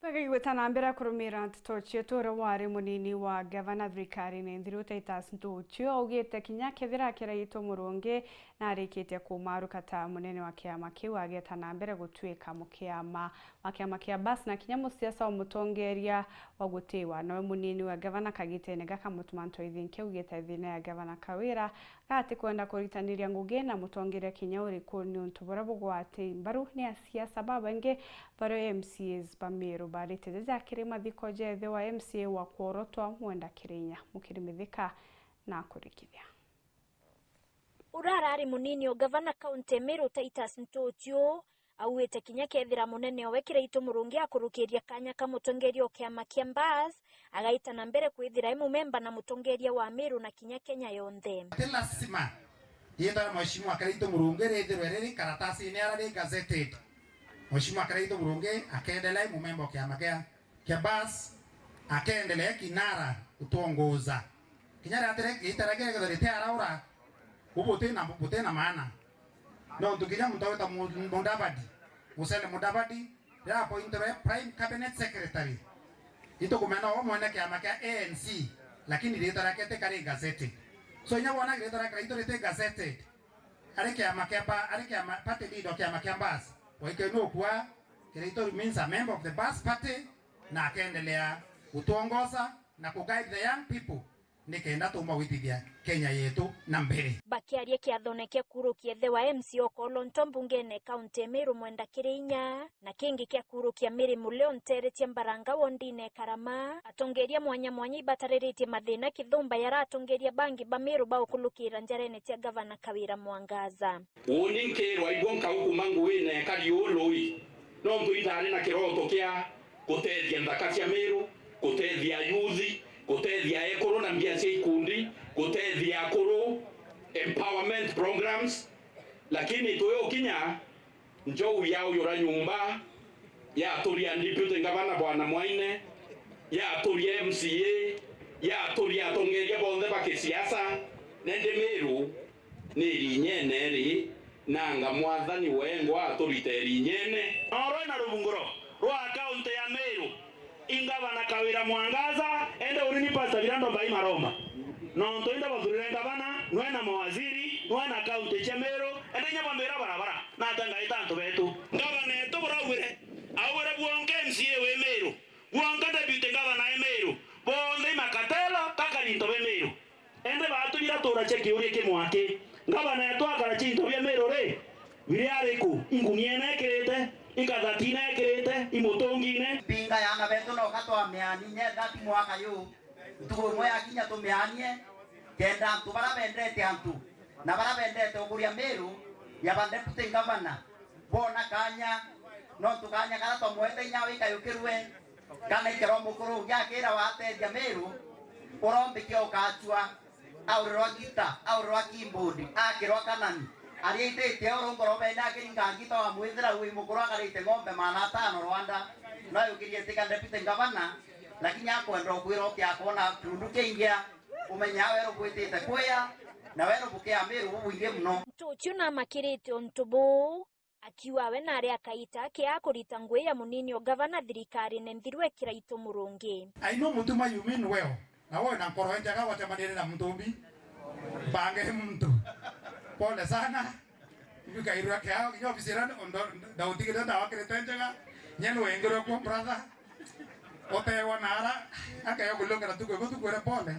Wegegwetana mbere kurumira ntochio tora wari munini wa gavana thirikari ni Nthiru Titus Ntuchio augite kinya kethira kiraitwo murungi na arikite kumaruka ta munene wa kiama kiu agetana mbere gutwika mukiama wa kiama kia BAS na kinya musiasa wa mutongeria wa gutiwa no munini wa gavana Kagitene gakamutumanto ithinke ugite thina ya gavana Kawira gati kwenda kuritaniria ngugi na mutongeria kinya uriku ni untubura bugwate mbaru ni asiasa babange baro MCAs Bamiru baritejeje akiri mathiko jethe wa MCA wa Kworotwa Mwenda Kirinya mukirimithika na kurikithia urarari munini o gavana kaunti Meru Titus Ntuchio auwete kinya kethira munene o wekiraito murungi akurukiria kanya ka mutongeria o kiama kia BAS agaita na mbere kwithira memba na mutongeria wa Meru na kinya Kenya yonthe lazima yenda mheshimiwa akiraito murungi rethirwe riri karatasi ni arari gazetted mheshimiwa akiraito murungi akaendelea memba o kiama kia BAS akaendelea kinara utongoza kinyara atere itaragere githorete araura ubote na maana no tukinya mutaweta Mudavadi Musalia Mudavadi ya appointed prime cabinet secretary ito kumena o mwene kiama kia ANC lakini litarakete kari gazeti so nya wana litarakete ito lite gazeti ari kiama party leader kiama kia BAS waikeno kwa kile means a member of the BAS party na akaendelea utongoza na kuguide the young people nikenda tuma witithia Kenya yetu na mbere bakiarie kiathoneke kurukia the wa MC Okolonto mbungene kaunti Meru Mwenda Kirinya na kingi kia kurukia Mirimu Leontere Tiambaranga wondine Karama atongeria mwanya ibatariritie mathina kithumba yaratongeria bangi Bamiru baukulukira njarene tia gavana Kawira Mwangaza uninkerwa ibonka ukumangu wine kali oloi no mtuitari na kiroto kia gutethia ndaka cia Meru gutethia yuthi gutethia ekoro na mbia cia ikundi gutethia akoro empowerment programs lakini toyo kinya njou yao yora nyumba ya turia deputy governor bwana Mwaine ya turia MCA ya turia atongeria bonthe bakisiasa nende Meru ni rinyene ri nanga mwathani wengwa aturite rinyene oro na rubunguro rwa account ya Meru ingavana Kawira Mwangaza ende urini pasta virando bai maroma no ntoinda bathurire gavana nwena mawaziri nwena county cha Meru ende nyabambira barabara na tanga itanto betu gavana eto burawire awire bwonke MCA we Meru bwonke deputy gavana e Meru bonde makatelo kakarinto be Meru ende batubira tora cheki uri kimwake gavana eto akara chinto be Meru re biriariku inguniene kirete ikathatina kirete imutongine pinga yana beto no katwa meani nye dati mwaka yu tugo moya kinya to meanie kenda tu bara bendete antu na bara bendete okuria Meru ya bande pute gavana bona kanya no tukanya kala to mwete nya wika yukirwe kana ikero mukuru ya kira wate ya Meru urombe kyo kachwa au rwagita au rwakimbondi akirwa kanani ariite teo ngorobe na kiringangito wa mwithira wi mukuru akarite ngombe mana tano Rwanda na yukirie tika deputy gavana lakini akwenda kwiro kia kona tundu kingia umenya wero kwitite kuya na wero bukia Meru bubuinge muno Ntuchio na makirite ontubu akiwa we na ari akaita kia kurita ngwe ya munini o gavana thirikari ne Nthiru ekiraito murungi I know mutuma you mean well na wewe na koro njaga watemanire na mtumbi bange mtu pole sana yuka irwa kao kinyo ofisirani ondo dautigida dawa kretenjaga nyeno wengero kwa brother ote wanara akayo kulonga tuko tuko pole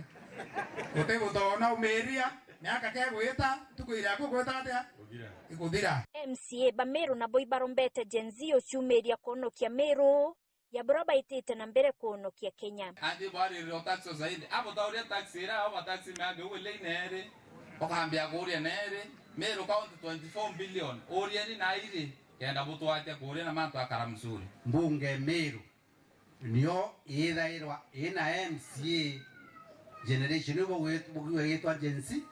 ote butona umeria nyaka ke gwita tukwira ko gwita atia ikudira MCA Bameru na boibarombete jenzio chumeria konokia Meru ya broba itete na mbere konokia Kenya andi bari ro taxo zaidi hapo tauria taxi ra au taxi meage wele nere okambia kuria nere Meru county 24 billion orieni na iri kenda butwate kuria na mantu akara mzuri mbunge Meru nio ithairwa ina MCA generation ubo gwetwa Gen-Z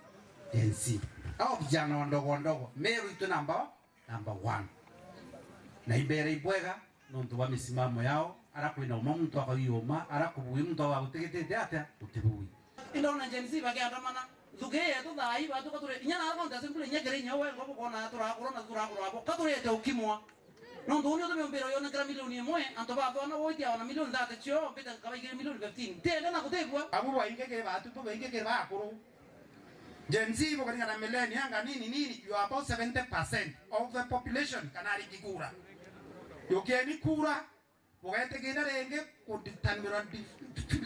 au vijana ndogo Meru itu number 1 na ibere ibwega nontu wa misimamo yao arakwina umuntu akayoma arakubuye muntu agutegete ata utibui indona Gen-Z bagiandamana thuge yetu thai batu kature inyana akonta simpule nyekere nyawe ngobo kona turakuro na turakuro abo kature te ukimwa no ndonyo to mbero yona kra milioni moe anto ba bona woitia ona milioni zate chio pita kabaigire milioni 15 tena na kutegwa abu bainge ke batu to bainge ke ba akuru Gen Z bokaringa na millennial anga nini you are about 70% of the population kanari kikura yokeni kura bogete gina renge kuditanmira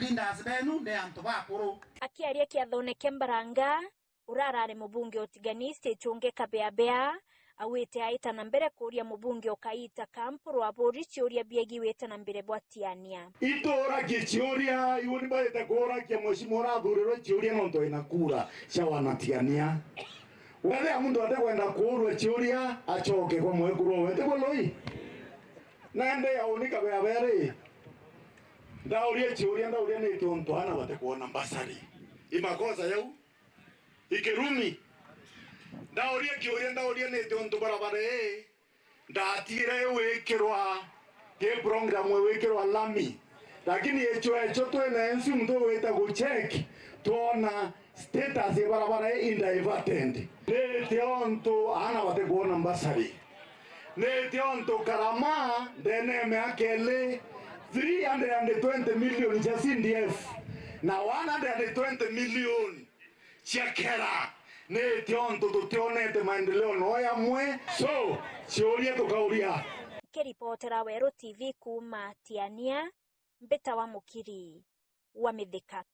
lindas benu ne anto ba akuru akiaria kiathoneke Mbaranga urarare mubunge otiganiste chunge kabeabea awite aita na mbere kuria mubunge okaita kampu rwa bori ciuria biegi wete na mbere bwatiania itora gichiuria yuni baita kora kia mheshimiwa thuriro chiuria nonto ina kura cia wanatiania wethe mundu atakwenda kurwa chiuria achoke kwa mwekuru wete boloi nande yaunika beabere ndauria chiuria ndauria ni tonto ana bate kuona mbasari imakosa yau ikerumi ndauria kiuria ndauria ni tonto barabare ndatire wekirwa ke program wekirwa lami lakini echo twena ensi mtu weta go check tuona status ya barabara indaiverted ne tonto ana bate kuona mbasari ne tonto karama ndene meakele 320 million cha CDF na 120 million cha kera ne tionto tutionete maendeleo noya mwe so ciuria tukauria kiripotera Weru TV kuma Tiania Mbeta wa Mukiri wa Mithika.